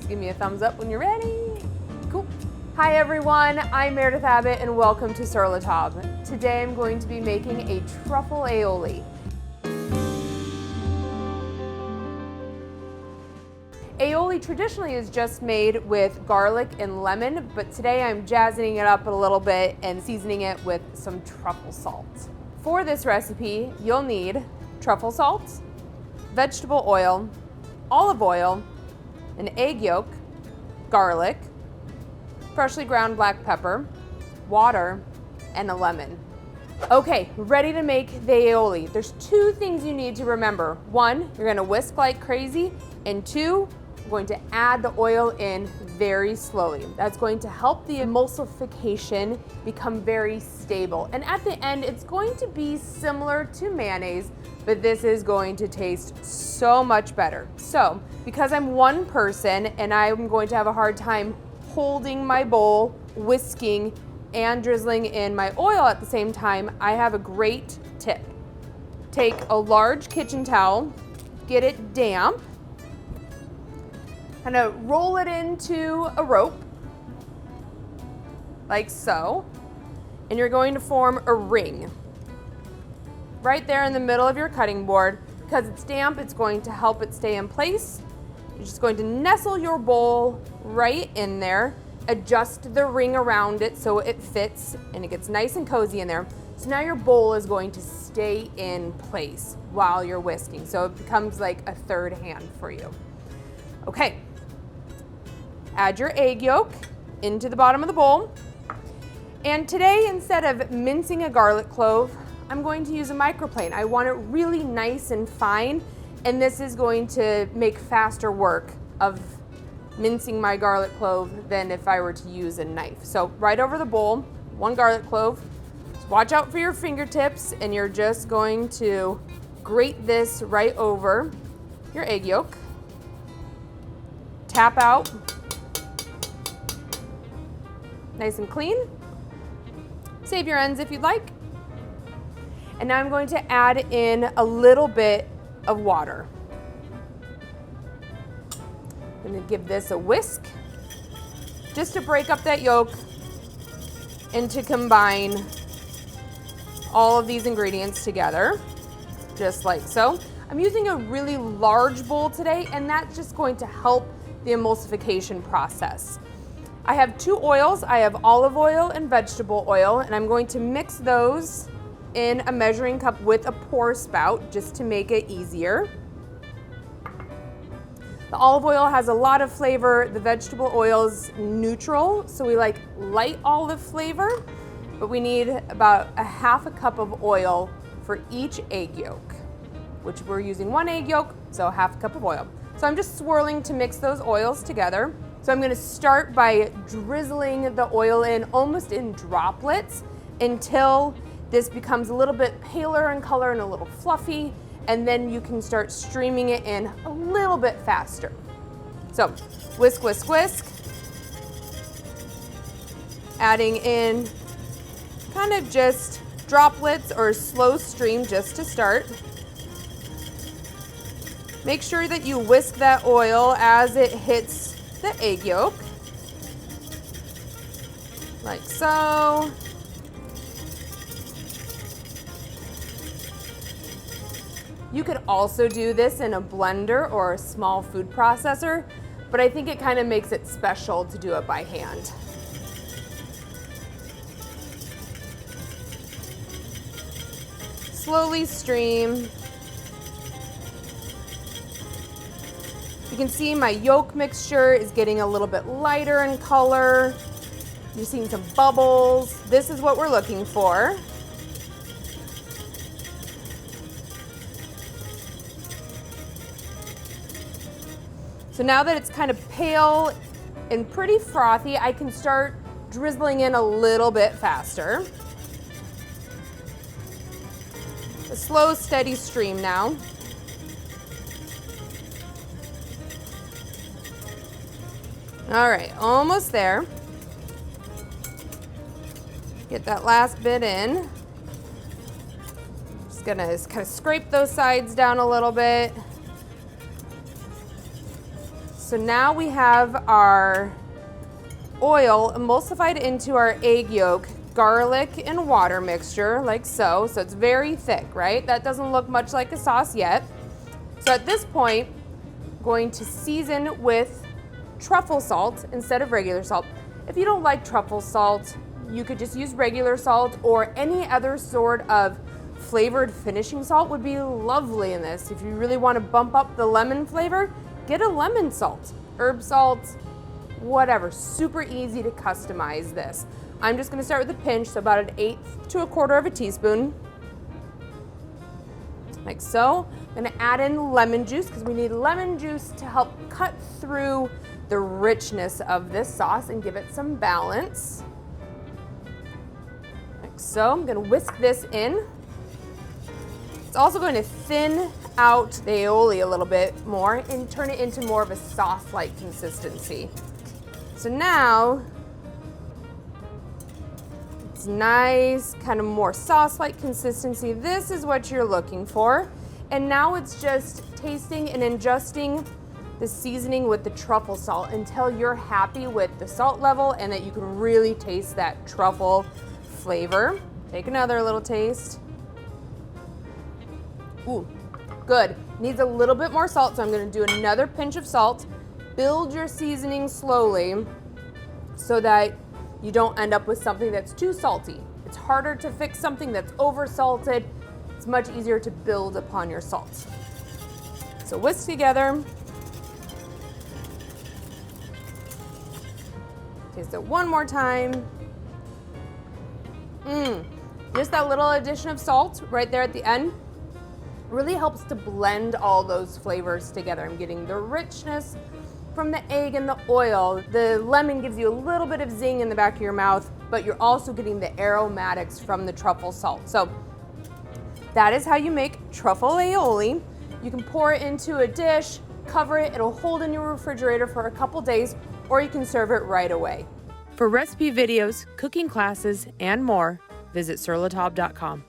Give me a thumbs up when you're ready. Cool. Hi everyone, I'm Meredith Abbott and welcome to Sur La Table. Today I'm going to be making a truffle aioli. Aioli traditionally is just made with garlic and lemon, but today I'm jazzing it up a little bit and seasoning it with some truffle salt. For this recipe, you'll need truffle salt, vegetable oil, olive oil, an egg yolk, garlic, freshly ground black pepper, water, and a lemon. Okay, ready to make the aioli. There's two things you need to remember. One, you're gonna whisk like crazy, and two, we're going to add the oil in very slowly. That's going to help the emulsification become very stable. And at the end, it's going to be similar to mayonnaise, but this is going to taste so much better. So, because I'm one person and I'm going to have a hard time holding my bowl, whisking, and drizzling in my oil at the same time, I have a great tip. Take a large kitchen towel, get it damp, kind of roll it into a rope, like so, and you're going to form a ring right there in the middle of your cutting board. Because it's damp, it's going to help it stay in place. You're just going to nestle your bowl right in there, adjust the ring around it so it fits and it gets nice and cozy in there. So now your bowl is going to stay in place while you're whisking, so it becomes like a third hand for you. Okay, add your egg yolk into the bottom of the bowl. And today, instead of mincing a garlic clove, I'm going to use a microplane. I want it really nice and fine, and this is going to make faster work of mincing my garlic clove than if I were to use a knife. So right over the bowl, one garlic clove. Just watch out for your fingertips, and you're just going to grate this right over your egg yolk. Tap out, nice and clean. Save your ends if you'd like. And now I'm going to add in a little bit of water. I'm going to give this a whisk just to break up that yolk and to combine all of these ingredients together, just like so. I'm using a really large bowl today, and that's just going to help the emulsification process. I have two oils. I have olive oil and vegetable oil, and I'm going to mix those in a measuring cup with a pour spout just to make it easier. The olive oil has a lot of flavor. The vegetable oil is neutral, so we like light olive flavor, but we need about a half a cup of oil for each egg yolk, which we're using one egg yolk, so half a cup of oil. So I'm just swirling to mix those oils together. So I'm gonna start by drizzling the oil in almost in droplets until this becomes a little bit paler in color and a little fluffy, and then you can start streaming it in a little bit faster. So whisk, whisk, whisk. Adding in kind of just droplets or slow stream just to start. Make sure that you whisk that oil as it hits the egg yolk, like so. You could also do this in a blender or a small food processor, but I think it kind of makes it special to do it by hand. Slowly stream. You can see my yolk mixture is getting a little bit lighter in color. You're seeing some bubbles. This is what we're looking for. So now that it's kind of pale and pretty frothy, I can start drizzling in a little bit faster. A slow, steady stream now. All right, almost there. Get that last bit in. Just gonna kind of scrape those sides down a little bit. So now we have our oil emulsified into our egg yolk, garlic and water mixture, like so. So it's very thick, right? That doesn't look much like a sauce yet. So at this point, I'm going to season with truffle salt instead of regular salt. If you don't like truffle salt, you could just use regular salt, or any other sort of flavored finishing salt would be lovely in this. If you really want to bump up the lemon flavor, get a lemon salt, herb salt, whatever. Super easy to customize this. I'm just going to start with a pinch, so about 1/8 to 1/4 teaspoon, like so. I'm going to add in lemon juice because we need lemon juice to help cut through the richness of this sauce and give it some balance. Like so. I'm going to whisk this in. It's also going to thin out the aioli a little bit more and turn it into more of a sauce-like consistency. So now it's nice, kind of more sauce-like consistency. This is what you're looking for. And now it's just tasting and adjusting the seasoning with the truffle salt until you're happy with the salt level and that you can really taste that truffle flavor. Take another little taste. Ooh, good. Needs a little bit more salt, so I'm going to do another pinch of salt. Build your seasoning slowly so that you don't end up with something that's too salty. It's harder to fix something that's over salted. It's much easier to build upon your salt. So whisk together. Taste it one more time. Just that little addition of salt right there at the end really helps to blend all those flavors together. I'm getting the richness from the egg and the oil. The lemon gives you a little bit of zing in the back of your mouth, but you're also getting the aromatics from the truffle salt. So that is how you make truffle aioli. You can pour it into a dish, cover it, it'll hold in your refrigerator for a couple days, or you can serve it right away. For recipe videos, cooking classes, and more, visit surlatab.com.